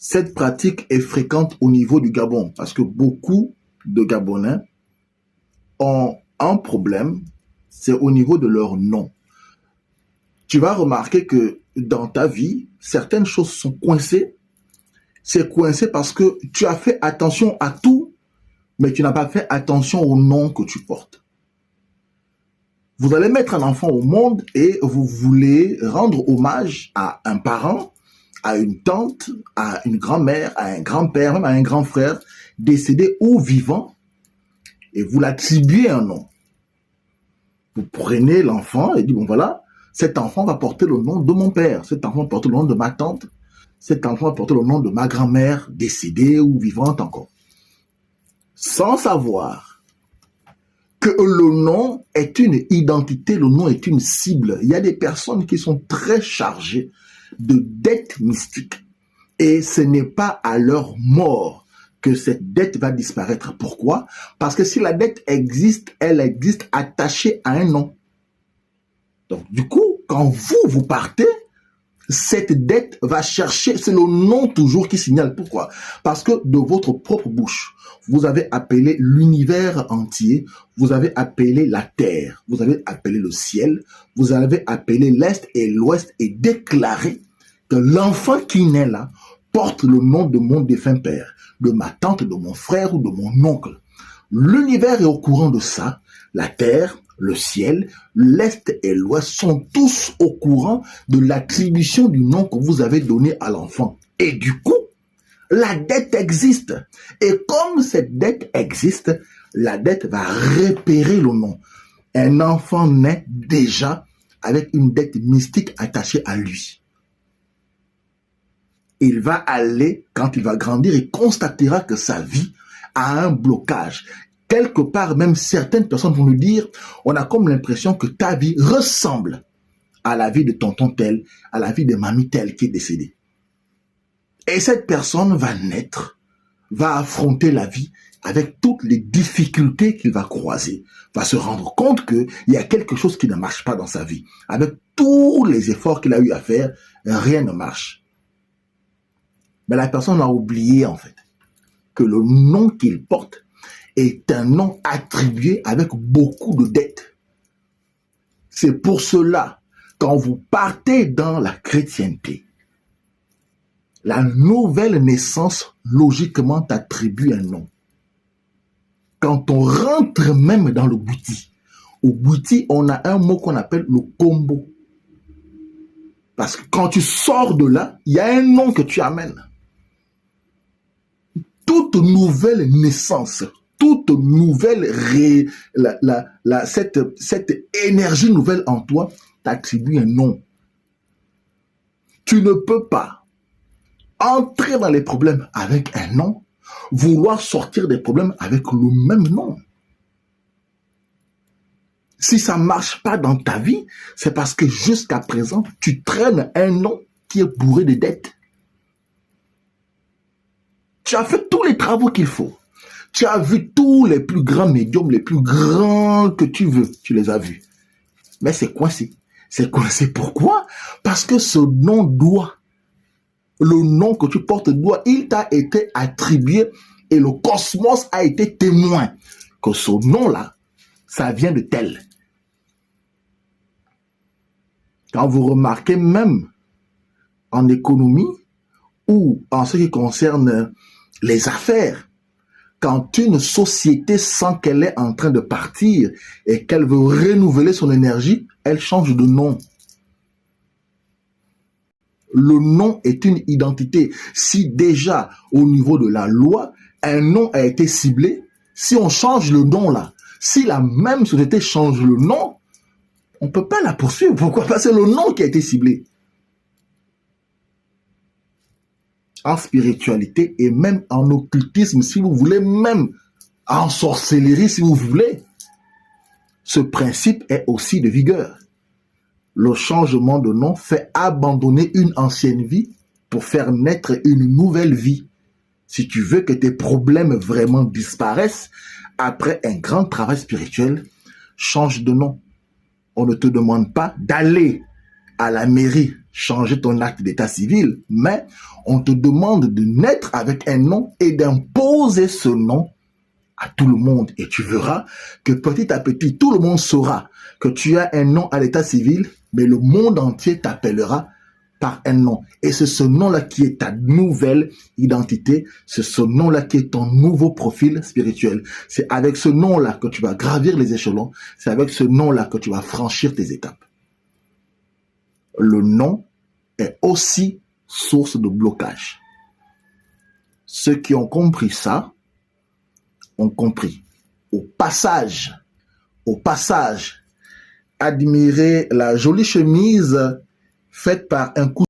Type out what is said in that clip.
Cette pratique est fréquente au niveau du Gabon parce que beaucoup de Gabonais ont un problème, c'est au niveau de leur nom. Tu vas remarquer que dans ta vie, certaines choses sont coincées. C'est coincé parce que tu as fait attention à tout, mais tu n'as pas fait attention au nom que tu portes. Vous allez mettre un enfant au monde et vous voulez rendre hommage à un parent, à une tante, à une grand-mère, à un grand-père, même à un grand frère, décédé ou vivant, et vous l'attribuez un nom. Vous prenez l'enfant et dites, bon voilà, cet enfant va porter le nom de mon père, cet enfant va porter le nom de ma tante, cet enfant va porter le nom de ma grand-mère décédée ou vivante encore. Sans savoir que le nom est une identité, le nom est une cible. Il y a des personnes qui sont très chargées de dettes mystiques. Et ce n'est pas à leur mort que cette dette va disparaître. Pourquoi? Parce que si la dette existe, elle existe attachée à un nom. Donc, du coup, quand vous partez, cette dette va chercher, c'est le nom toujours qui signale. Pourquoi? Parce que de votre propre bouche, vous avez appelé l'univers entier, vous avez appelé la terre, vous avez appelé le ciel, vous avez appelé l'est et l'ouest et déclaré que l'enfant qui naît là porte le nom de mon défunt père, de ma tante, de mon frère ou de mon oncle. L'univers est au courant de ça, la terre, le ciel, l'est et l'ouest sont tous au courant de l'attribution du nom que vous avez donné à l'enfant. Et du coup, la dette existe. Et comme cette dette existe, la dette va repérer le nom. Un enfant naît déjà avec une dette mystique attachée à lui. Il va aller, quand il va grandir, il constatera que sa vie a un blocage. Quelque part, même certaines personnes vont nous dire, on a comme l'impression que ta vie ressemble à la vie de tonton tel, à la vie de mamie tel qui est décédée. Et cette personne va naître, va affronter la vie avec toutes les difficultés qu'il va croiser, va se rendre compte qu'il y a quelque chose qui ne marche pas dans sa vie. Avec tous les efforts qu'il a eu à faire, rien ne marche. Mais la personne a oublié en fait que le nom qu'il porte est un nom attribué avec beaucoup de dettes. C'est pour cela, quand vous partez dans la chrétienté, la nouvelle naissance, logiquement, t'attribue un nom. Quand on rentre même dans le bouti, au bouti, on a un mot qu'on appelle le combo. Parce que quand tu sors de là, il y a un nom que tu amènes. Toute nouvelle naissance, toute nouvelle, cette énergie nouvelle en toi t'attribue un nom. Tu ne peux pas entrer dans les problèmes avec un nom, vouloir sortir des problèmes avec le même nom. Si ça ne marche pas dans ta vie, c'est parce que jusqu'à présent, tu traînes un nom qui est bourré de dettes. Tu as fait tous les travaux qu'il faut. Tu as vu tous les plus grands médiums, les plus grands que tu veux. Tu les as vus. Mais c'est coincé. C'est coincé. Pourquoi? Parce que ce nom doit, le nom que tu portes doit, il t'a été attribué et le cosmos a été témoin que ce nom-là, ça vient de tel. Quand vous remarquez même en économie ou en ce qui concerne les affaires, quand une société sent qu'elle est en train de partir et qu'elle veut renouveler son énergie, elle change de nom. Le nom est une identité. Si déjà, au niveau de la loi, un nom a été ciblé, si on change le nom là, si la même société change le nom, on ne peut pas la poursuivre. Pourquoi? Parce que c'est le nom qui a été ciblé. En spiritualité et même en occultisme, si vous voulez, même en sorcellerie, si vous voulez, ce principe est aussi de vigueur. Le changement de nom fait abandonner une ancienne vie pour faire naître une nouvelle vie. Si tu veux que tes problèmes vraiment disparaissent, après un grand travail spirituel, change de nom. On ne te demande pas d'aller à la mairie changer ton acte d'état civil, mais on te demande de naître avec un nom et d'imposer ce nom à tout le monde. Et tu verras que petit à petit, tout le monde saura que tu as un nom à l'état civil, mais le monde entier t'appellera par un nom. Et c'est ce nom-là qui est ta nouvelle identité, c'est ce nom-là qui est ton nouveau profil spirituel. C'est avec ce nom-là que tu vas gravir les échelons, c'est avec ce nom-là que tu vas franchir tes étapes. Le nom est aussi source de blocage. Ceux qui ont compris ça, ont compris. Au passage, admirez la jolie chemise faite par un cousin